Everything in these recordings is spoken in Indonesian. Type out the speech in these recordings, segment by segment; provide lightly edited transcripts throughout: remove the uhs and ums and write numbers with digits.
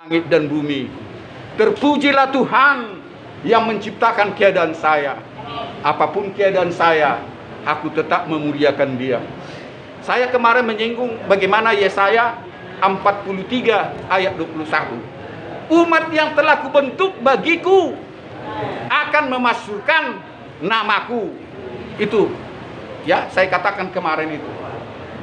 langit dan bumi. Terpujilah Tuhan yang menciptakan keadaan saya. Apapun keadaan saya, aku tetap memuliakan Dia. Saya kemarin menyinggung bagaimana Yesaya 43 ayat 21. Umat yang telah kubentuk bagiku akan memasukkan namaku. Itu ya, saya katakan kemarin itu.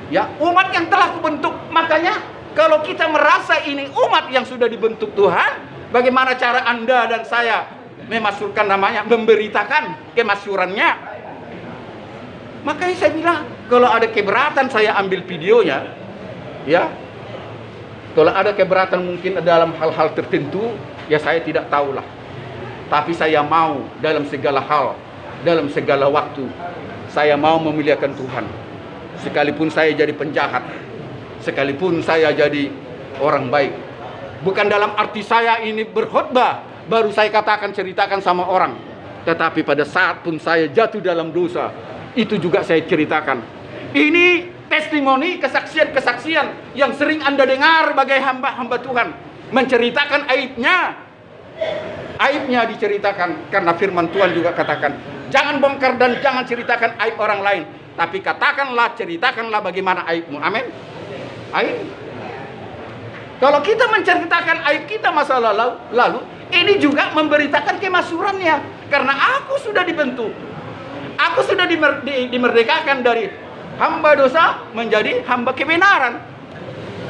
Ya, umat yang telah kubentuk. Makanya kalau kita merasa ini umat yang sudah dibentuk Tuhan, bagaimana cara Anda dan saya memasukkan namanya, memberitakan kemasyurannya? Makanya saya bilang, kalau ada keberatan saya ambil videonya, ya. Kalau ada keberatan mungkin dalam hal-hal tertentu, ya saya tidak tahulah. Tapi saya mau dalam segala hal, dalam segala waktu, saya mau memuliakan Tuhan. Sekalipun saya jadi penjahat, sekalipun saya jadi orang baik. Bukan dalam arti saya ini berkhotbah, baru saya katakan, ceritakan sama orang. Tetapi pada saat pun saya jatuh dalam dosa, itu juga saya ceritakan. Ini testimoni, kesaksian-kesaksian yang sering Anda dengar sebagai hamba-hamba Tuhan. Menceritakan aibnya. Aibnya diceritakan, karena firman Tuhan juga katakan, jangan bongkar dan jangan ceritakan aib orang lain, tapi katakanlah, ceritakanlah bagaimana aibmu. Amin. Aib. Kalau kita menceritakan aib kita masa lalu, ini juga memberitakan kemasyurannya. Karena aku sudah dibentuk, aku sudah dimerdekakan dari hamba dosa menjadi hamba kebenaran.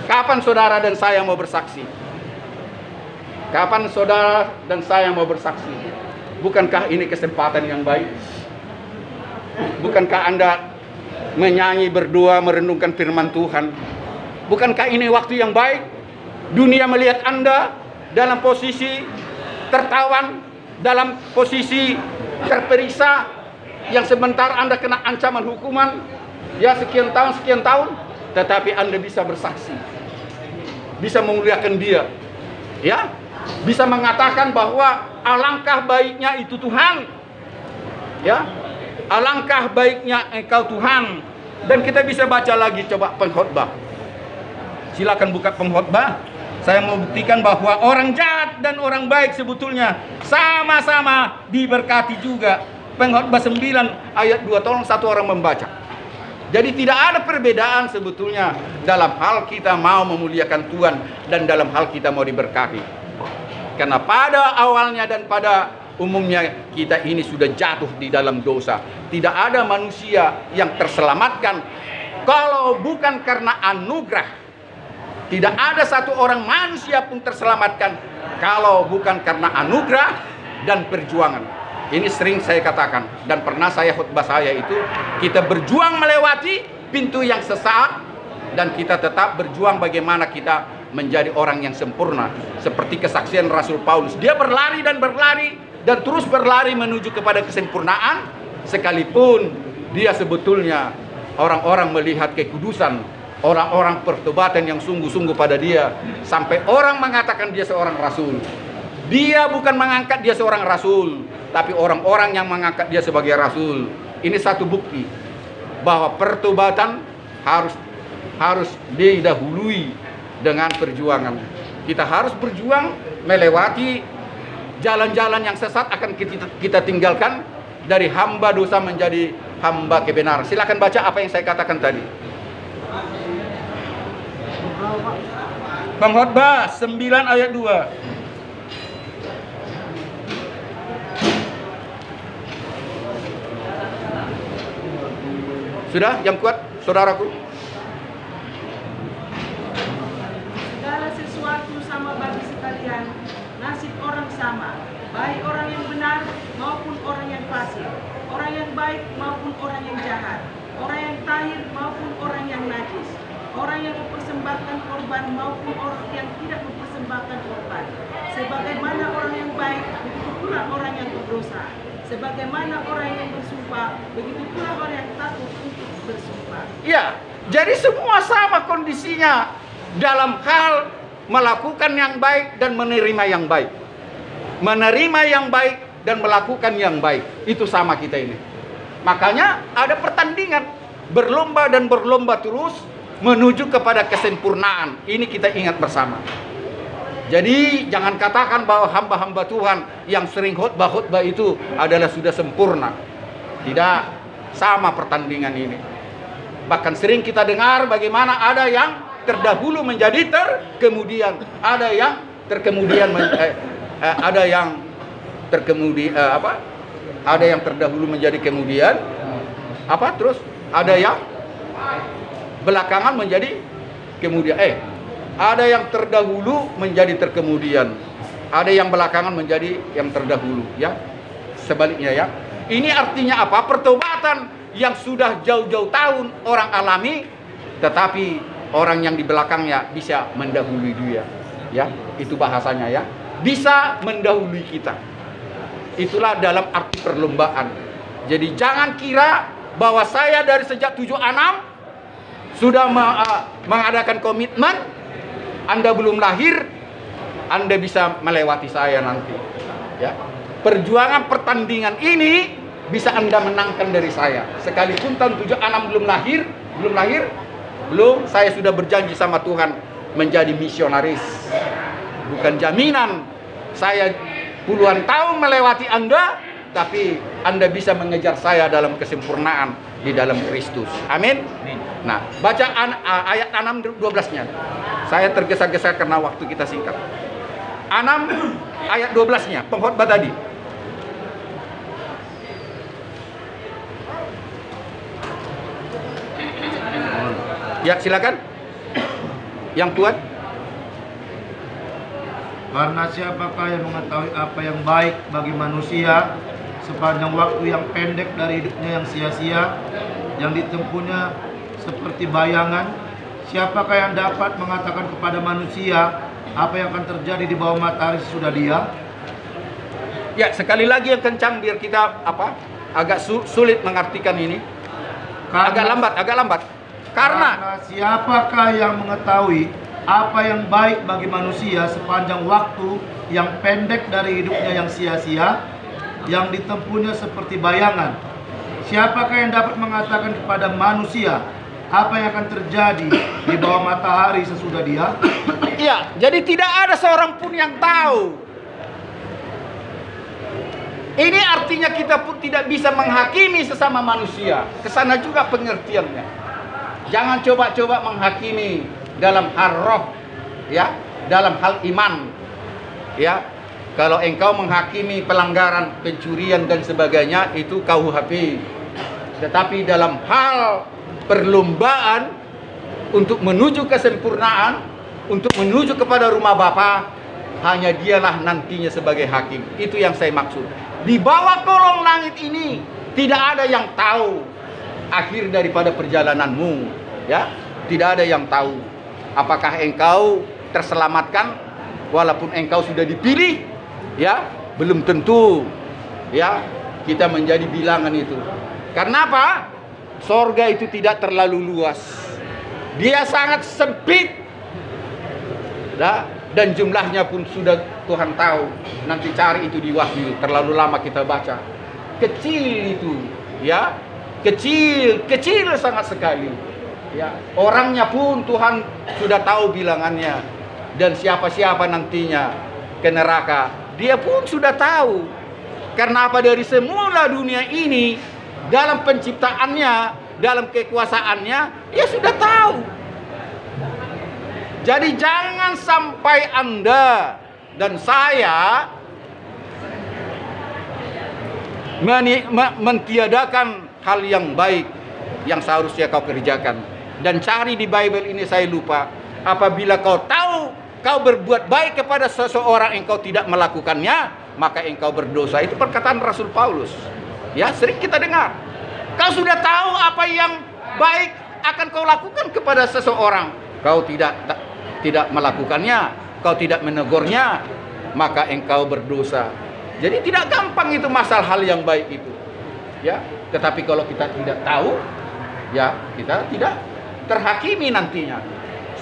Kapan saudara dan saya mau bersaksi? Kapan saudara dan saya mau bersaksi? Bukankah ini kesempatan yang baik? Bukankah Anda menyanyi, berdoa, merenungkan firman Tuhan? Bukankah ini waktu yang baik? Dunia melihat Anda dalam posisi tertawan, dalam posisi terperiksa, yang sebentar Anda kena ancaman hukuman, ya sekian tahun, tetapi Anda bisa bersaksi, bisa memuliakan Dia, ya, bisa mengatakan bahwa alangkah baiknya itu Tuhan, ya, alangkah baiknya Engkau Tuhan. Dan kita bisa baca lagi, coba pengkhotbah. Silakan buka pengkhotbah. Saya mau buktikan bahwa orang jahat dan orang baik sebetulnya sama-sama diberkati juga. Pengkhotbah 9 ayat 2, tolong satu orang membaca. Jadi tidak ada perbedaan sebetulnya dalam hal kita mau memuliakan Tuhan dan dalam hal kita mau diberkati. Karena pada awalnya dan pada umumnya kita ini sudah jatuh di dalam dosa. Tidak ada manusia yang terselamatkan kalau bukan karena anugerah. Tidak ada satu orang manusia pun terselamatkan kalau bukan karena anugerah dan perjuangan. Ini sering saya katakan dan pernah saya khotbah saya itu, kita berjuang melewati pintu yang sesat dan kita tetap berjuang bagaimana kita menjadi orang yang sempurna. Seperti kesaksian Rasul Paulus, dia berlari dan terus berlari menuju kepada kesempurnaan, sekalipun dia sebetulnya orang-orang melihat kekudusan, orang-orang pertobatan yang sungguh-sungguh pada dia, sampai orang mengatakan dia seorang rasul. Dia bukan mengangkat dia seorang rasul, tapi orang-orang yang mengangkat dia sebagai rasul. Ini satu bukti bahwa pertobatan harus didahului dengan perjuangan. Kita harus berjuang melewati jalan-jalan yang sesat, akan kita tinggalkan dari hamba dosa menjadi hamba kebenaran. Silakan baca apa yang saya katakan tadi. Pengkhotbah 9 ayat 2. Sudah? Yang kuat, saudaraku? Segala sesuatu sama bagi sekalian, nasib orang sama, baik orang yang benar maupun orang yang fasik, orang yang baik maupun orang yang jahat, orang yang tahir maupun orang yang najis, orang yang mempersembahkan korban maupun orang yang tidak mempersembahkan korban. Sebagaimana orang yang baik, begitu pula orang yang berdosa. Sebagaimana orang yang bersumpah, begitu pula orang yang takut untuk bersumpah. Ya, jadi semua sama kondisinya dalam hal melakukan yang baik dan menerima yang baik. Menerima yang baik dan melakukan yang baik, itu sama kita ini. Makanya ada pertandingan, berlomba dan berlomba terus menuju kepada kesempurnaan. Ini kita ingat bersama. Jadi jangan katakan bahwa hamba-hamba Tuhan yang sering khotbah-khotbah itu adalah sudah sempurna. Tidak, sama pertandingan ini. Bahkan sering kita dengar bagaimana ada yang terdahulu menjadi terkemudian, ada yang terkemudian ada yang terkemudi ada yang terdahulu menjadi kemudian terus ada yang belakangan menjadi kemudian ada yang terdahulu menjadi terkemudian, ada yang belakangan menjadi yang terdahulu, ya. Sebaliknya, ya. Ini artinya apa? Pertobatan yang sudah jauh-jauh tahun orang alami, tetapi orang yang di belakangnya bisa mendahului dia, ya. Itu bahasanya, ya. Bisa mendahului kita. Itulah dalam arti perlombaan. Jadi jangan kira bahwa saya dari sejak 76 sudah mengadakan komitmen, Anda belum lahir, Anda bisa melewati saya nanti, ya. Perjuangan pertandingan ini bisa Anda menangkan dari saya. Sekalipun tahun 76 belum, saya sudah berjanji sama Tuhan menjadi misionaris. Bukan jaminan saya puluhan tahun melewati Anda, tapi Anda bisa mengejar saya dalam kesempurnaan di dalam Kristus. Amin. Nah, baca ayat 6 12-nya. Saya tergesa-gesa karena waktu kita singkat. 6 ayat 12-nya, pengkhotbah tadi. Ya, silakan. Yang kuat. Karena siapakah yang mengetahui apa yang baik bagi manusia sepanjang waktu yang pendek dari hidupnya yang sia-sia, yang ditempuhnya seperti bayangan. Siapakah yang dapat mengatakan kepada manusia apa yang akan terjadi di bawah matahari sesudah dia? Ya, sekali lagi yang kencang biar kita agak sulit mengartikan ini. Agak lambat. Karena siapakah yang mengetahui apa yang baik bagi manusia sepanjang waktu yang pendek dari hidupnya yang sia-sia, yang ditempuhnya seperti bayangan? Siapakah yang dapat mengatakan kepada manusia apa yang akan terjadi di bawah matahari sesudah dia? Iya, jadi tidak ada seorang pun yang tahu. Ini artinya kita pun tidak bisa menghakimi sesama manusia. Kesana juga pengertiannya. Jangan coba-coba menghakimi dalam hal roh, ya, dalam hal iman, ya. Kalau engkau menghakimi pelanggaran, pencurian dan sebagainya, itu KUHP. Tetapi dalam hal perlombaan untuk menuju kesempurnaan, untuk menuju kepada rumah Bapa, hanya dialah nantinya sebagai hakim. Itu yang saya maksud. Di bawah kolong langit ini tidak ada yang tahu akhir daripada perjalananmu, ya. Tidak ada yang tahu apakah engkau terselamatkan walaupun engkau sudah dipilih, ya. Belum tentu, ya, kita menjadi bilangan itu. Karena apa? Sorga itu tidak terlalu luas, dia sangat sempit, dan jumlahnya pun sudah Tuhan tahu. Nanti cari itu di Wahyu, terlalu lama kita baca. Kecil itu, ya, kecil sangat sekali, ya. Orangnya pun Tuhan sudah tahu bilangannya, dan siapa-siapa nantinya ke neraka, dia pun sudah tahu. Karena apa? Dari semula dunia ini, dalam penciptaannya, dalam kekuasaannya, dia sudah tahu. Jadi jangan sampai Anda dan saya mentiadakan hal yang baik yang seharusnya kau kerjakan. Dan cari di Bible ini, saya lupa. Apabila kau tahu kau berbuat baik kepada seseorang, engkau tidak melakukannya, maka engkau berdosa. Itu perkataan Rasul Paulus. Ya, sering kita dengar. Kau sudah tahu apa yang baik akan kau lakukan kepada seseorang, kau tidak melakukannya, kau tidak menegurnya, maka engkau berdosa. Jadi tidak gampang itu masalah hal yang baik itu, ya. Tetapi kalau kita tidak tahu, ya, kita tidak terhakimi nantinya.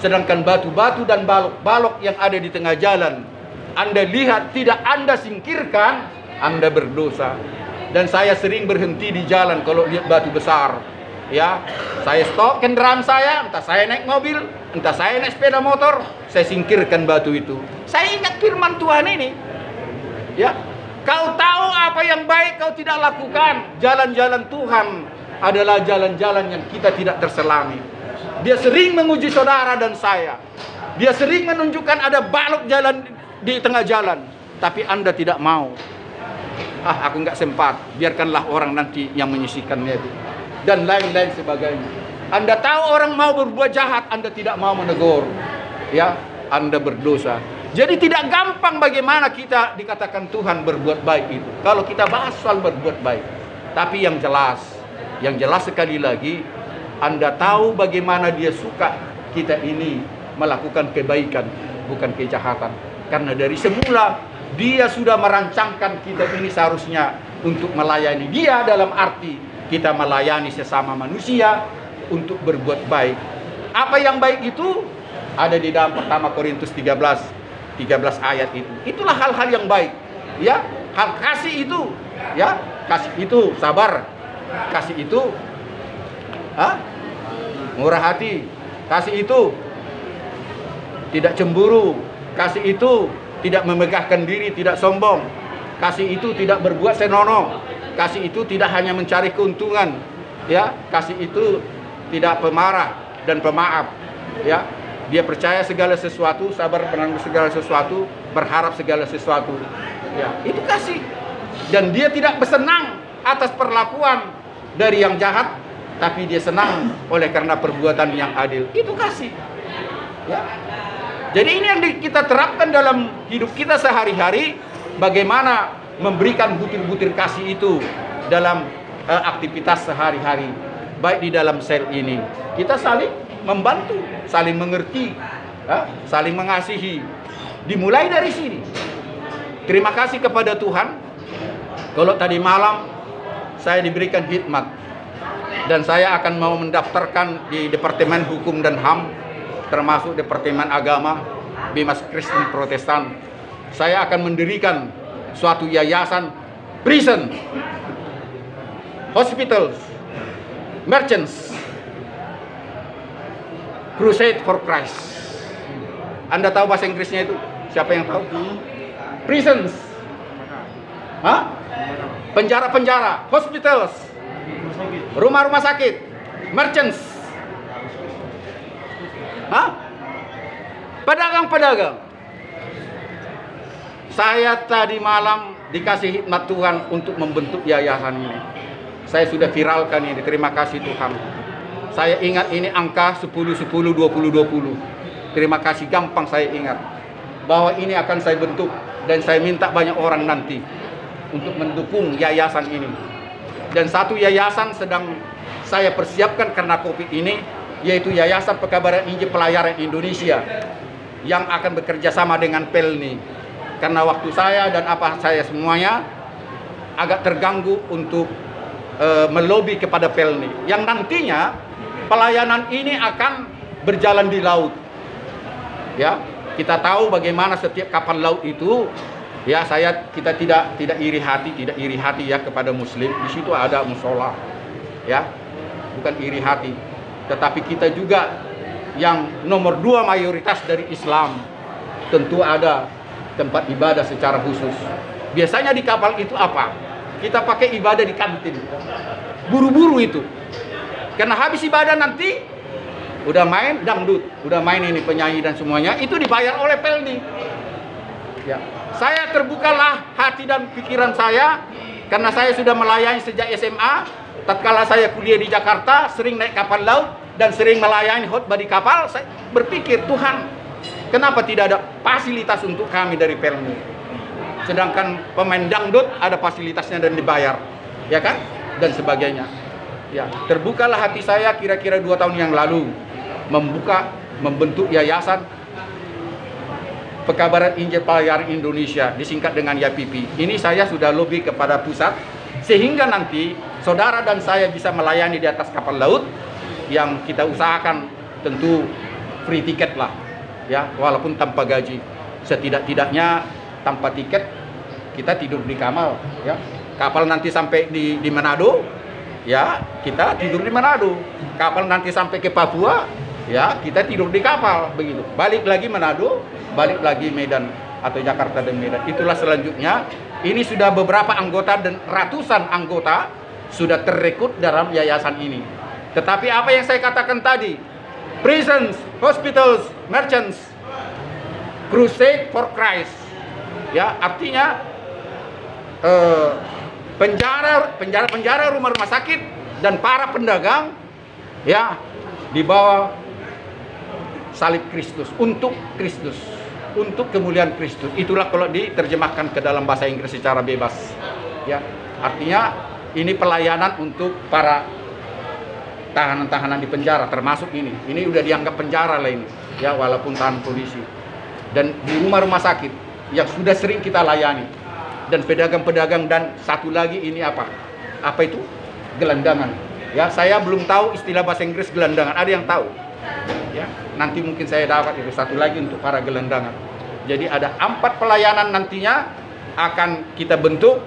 Sedangkan batu-batu dan balok-balok yang ada di tengah jalan, Anda lihat tidak Anda singkirkan, Anda berdosa. Dan saya sering berhenti di jalan kalau lihat batu besar. ya, saya stop kendaraan saya, entah saya naik mobil, entah saya naik sepeda motor, saya singkirkan batu itu. Saya ingat firman Tuhan ini, ya, kau tahu apa yang baik kau tidak lakukan. Jalan-jalan Tuhan adalah jalan-jalan yang kita tidak terselami. Dia sering menguji saudara dan saya. Dia sering menunjukkan ada balok jalan di tengah jalan, tapi Anda tidak mau. Aku nggak sempat, biarkanlah orang nanti yang menyisihkannya itu, dan lain-lain sebagainya. Anda tahu orang mau berbuat jahat, Anda tidak mau menegur, ya, Anda berdosa. Jadi tidak gampang bagaimana kita dikatakan Tuhan berbuat baik itu, kalau kita bahas soal berbuat baik. Tapi yang jelas sekali lagi, Anda tahu bagaimana dia suka kita ini melakukan kebaikan, bukan kejahatan. Karena dari semula dia sudah merancangkan kita ini seharusnya untuk melayani dia, dalam arti kita melayani sesama manusia untuk berbuat baik. Apa yang baik itu ada di dalam pertama Korintus 13 ayat itu. Itulah hal-hal yang baik, ya. Hal kasih itu, ya, kasih itu sabar, kasih itu murah hati, kasih itu tidak cemburu, kasih itu tidak memegahkan diri, tidak sombong, kasih itu tidak berbuat senonoh, kasih itu tidak hanya mencari keuntungan, ya, kasih itu tidak pemarah dan pemaaf, ya. Dia percaya segala sesuatu, sabar menanggung segala sesuatu, berharap segala sesuatu, ya. Itu kasih. Dan dia tidak bersenang atas perlakuan dari yang jahat, tapi dia senang oleh karena perbuatan yang adil. Itu kasih, ya. Jadi ini yang kita terapkan dalam hidup kita sehari-hari, bagaimana memberikan butir-butir kasih itu dalam aktivitas sehari-hari, baik di dalam sel ini. Kita saling membantu, saling mengerti, saling mengasihi. Dimulai dari sini. Terima kasih kepada Tuhan, kalau tadi malam saya diberikan hikmat, dan saya akan mau mendaftarkan di Departemen Hukum dan HAM, termasuk Departemen Agama, Bimas Kristen Protestan. Saya akan mendirikan suatu yayasan, prison, hospitals, merchants, crusade for Christ. Anda tahu bahasa Inggrisnya itu? Siapa yang tahu? Prisons, penjara-penjara, hospitals, rumah-rumah sakit, merchants, pedagang-pedagang. Saya tadi malam dikasih hikmat Tuhan untuk membentuk yayasan ini. Saya sudah viralkan ini, terima kasih Tuhan. Saya ingat ini angka 10-10, 20-20. Terima kasih, gampang saya ingat bahwa ini akan saya bentuk, dan saya minta banyak orang nanti untuk mendukung yayasan ini. Dan satu yayasan sedang saya persiapkan karena COVID ini, yaitu Yayasan Pekabaran Injil Pelayaran Indonesia, yang akan bekerja sama dengan Pelni. Karena waktu saya dan saya semuanya agak terganggu untuk melobi kepada Pelni, yang nantinya pelayanan ini akan berjalan di laut. Ya, kita tahu bagaimana setiap kapal laut itu, ya, kita tidak iri hati ya kepada Muslim. Di situ ada musola, ya, bukan iri hati. Tetapi kita juga yang nomor 2 mayoritas dari Islam, tentu ada tempat ibadah secara khusus. Biasanya di kapal itu apa? Kita pakai ibadah di kantin, buru-buru itu. Karena habis ibadah nanti udah main dangdut, udah main ini penyanyi dan semuanya, itu dibayar oleh Pelni. Ya, saya terbukalah hati dan pikiran saya, karena saya sudah melayani sejak SMA. Tatkala saya kuliah di Jakarta, sering naik kapal laut dan sering melayani khotbah di kapal. Saya berpikir, Tuhan, kenapa tidak ada fasilitas untuk kami dari Pelni? Sedangkan pemain dangdut ada fasilitasnya dan dibayar, ya kan? Dan sebagainya. Ya, terbukalah hati saya kira-kira 2 tahun yang lalu membentuk yayasan Pekabaran Injil Pelayaran Indonesia, disingkat dengan YPP. Ini saya sudah lobby kepada pusat, sehingga nanti saudara dan saya bisa melayani di atas kapal laut, yang kita usahakan tentu free tiket lah, ya, walaupun tanpa gaji. Setidak-tidaknya tanpa tiket kita tidur di kamar, ya. Kapal nanti sampai di Manado, ya kita tidur di Manado. Kapal nanti sampai ke Papua, ya kita tidur di kapal begitu. Balik lagi Manado, balik lagi Medan atau Jakarta dan Medan. Itulah selanjutnya. Ini sudah beberapa anggota dan ratusan anggota sudah terrekrut dalam yayasan ini. Tetapi apa yang saya katakan tadi, prisons, hospitals, merchants, crusade for Christ, ya artinya penjara, rumah sakit dan para pedagang, ya di bawah salib Kristus, untuk Kristus, untuk kemuliaan Kristus. Itulah kalau diterjemahkan ke dalam bahasa Inggris secara bebas, ya artinya ini pelayanan untuk para tahanan-tahanan di penjara, termasuk ini udah dianggap penjara lah ini, ya walaupun tahanan polisi. Dan di rumah-rumah sakit yang sudah sering kita layani, dan pedagang-pedagang, dan satu lagi ini apa itu? Gelandangan. Ya, saya belum tahu istilah bahasa Inggris gelandangan. Ada yang tahu? Ya, nanti mungkin saya dapat itu satu lagi untuk para gelandangan. Jadi ada 4 pelayanan nantinya akan kita bentuk.